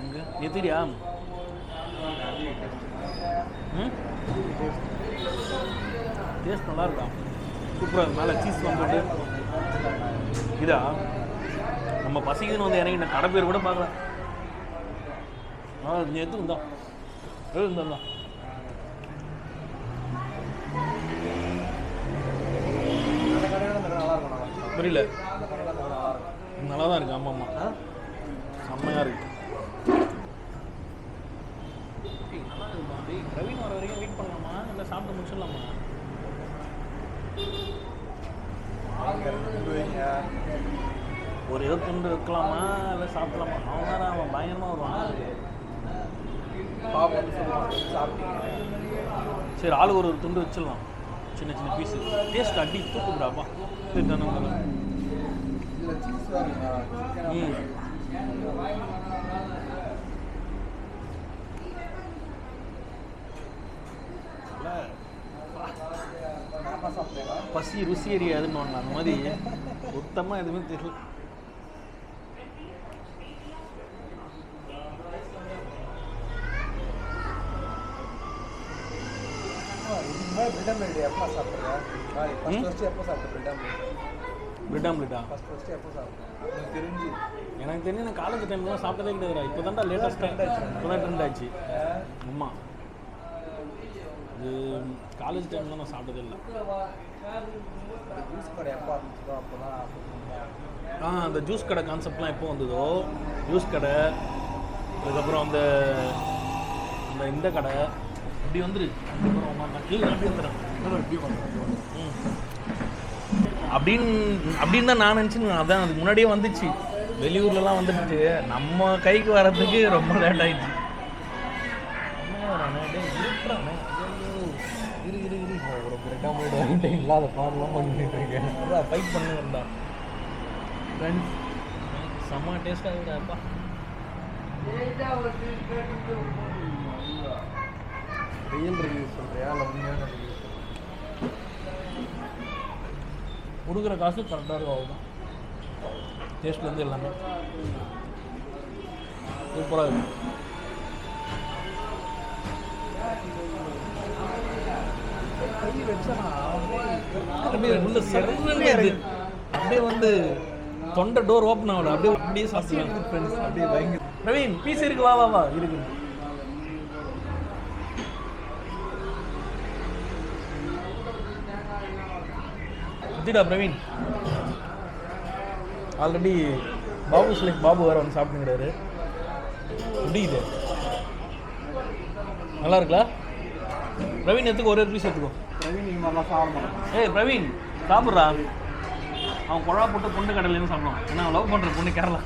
எங்கே எத்திரியா? டேஸ்ட் நல்லா இருக்கா? சூப்பராக மேலே சீஸ் வந்துட்டு இதா நம்ம பசிக்குதுன்னு வந்து இறங்கிட்ட கடை பேர் கூட பார்க்கல. நீ இருந்தா இருந்தா புரியல. நல்லா தான் இருக்கு. ஆமாம் ஆமாம், செம்மையாக இருக்கு. நல்லா இருக்குமா? பிரவீன் வர வரைக்கும் வெயிட் பண்ணலாமா இல்லை சாப்பிட்டு முடிச்சிடலாமா? ஒரு ஏதோ துண்டு வைக்கலாமா இல்லை சாப்பிடலாமா? அவன் பயங்கரமாக வருவான். சரி, ஆளுக்கு ஒரு துண்டு வச்சிடலாம். சின்ன சின்ன பீஸு டேஸ்ட் அடி தூக்குறாப்பா. பசி ருசி எரியாதுன்னு ஒன்று அந்த மாதிரி சுத்தமாக எதுவுமே தெரியல. பிரெட் ஆம்லெட்டா? எனக்கு தெரிஞ்சு நான் காலேஜ் டைம்லாம் சாப்பிட்டதே கிடையாதுடா. இப்போ தான்டா லேட்டஸ்ட்டாக இப்போதான் ட்ரெண்ட் ஆச்சு. ஆமாம், அது காலேஜ் டைம்லாம் நான் சாப்பிட்டதே இல்லை. அந்த ஜூஸ் கடை கான்செப்ட்லாம் எப்போ வந்ததோ, ஜூஸ் கடை, அதுக்கப்புறம் அந்த இந்த கடை இப்படி வந்துரு. அப்படின்னு தான் நான் நினச்சின்னு. அதான் அதுக்கு முன்னாடியே வந்துச்சு, வெளியூர்லலாம் வந்துடுச்சு. நம்ம கைக்கு வர்றதுக்கு ரொம்ப லேட் ஆகிடுச்சு. ஒரு பிரெட் ஆம்லெட் வாங்கிட்டு இல்லாத பாடலாம் பண்ணிட்டு இருக்கேன். ஃபைட் பண்ணுவேன்டா ஃப்ரெண்ட்ஸ். செம்ம டேஸ்ட்டாக இருக்குடாப்பா. ரியல் ரிவ்யூ சொல்கிறியா இல்லை உண்மையான ரிவ்யூ? கொடுக்குற காசு கரெக்டாக இருக்கும், அவ்வளோதான். டேஸ்ட்லேருந்து எல்லாமே சூப்பராக இருக்கும். அப்படியே உள்ள சரணுன்னு அப்படியே வந்து தொண்டை டோர் ஓப்பன் ஆகல. அப்படியே சாப்பிடுவேன் ஃப்ரெண்ட்ஸ். அப்படியே பயங்கர. பிரவீன் பீஸ் இருக்கு, வா இருக்கு. இதுடா பிரவீன், ஆல்ரெடி பாபு வேறு வந்து சாப்பிட்டுங்கிறாரு. முடியுது, நல்லா இருக்குல்ல? பிரவீன் எடுத்துக்கோ, ஒரே பீஸ் எடுத்துக்கோ. பிரவீன் நீங்கள் நல்லா சாப்பிடணும். ஏய் பிரவீன் சாப்பிட்றா. அவன் குழா போட்டு பொண்ணு கடையிலேருந்து சாப்பிடுவான். ஏன்னா அவன் லவ் பண்ணுற பொண்ணு கேரளா.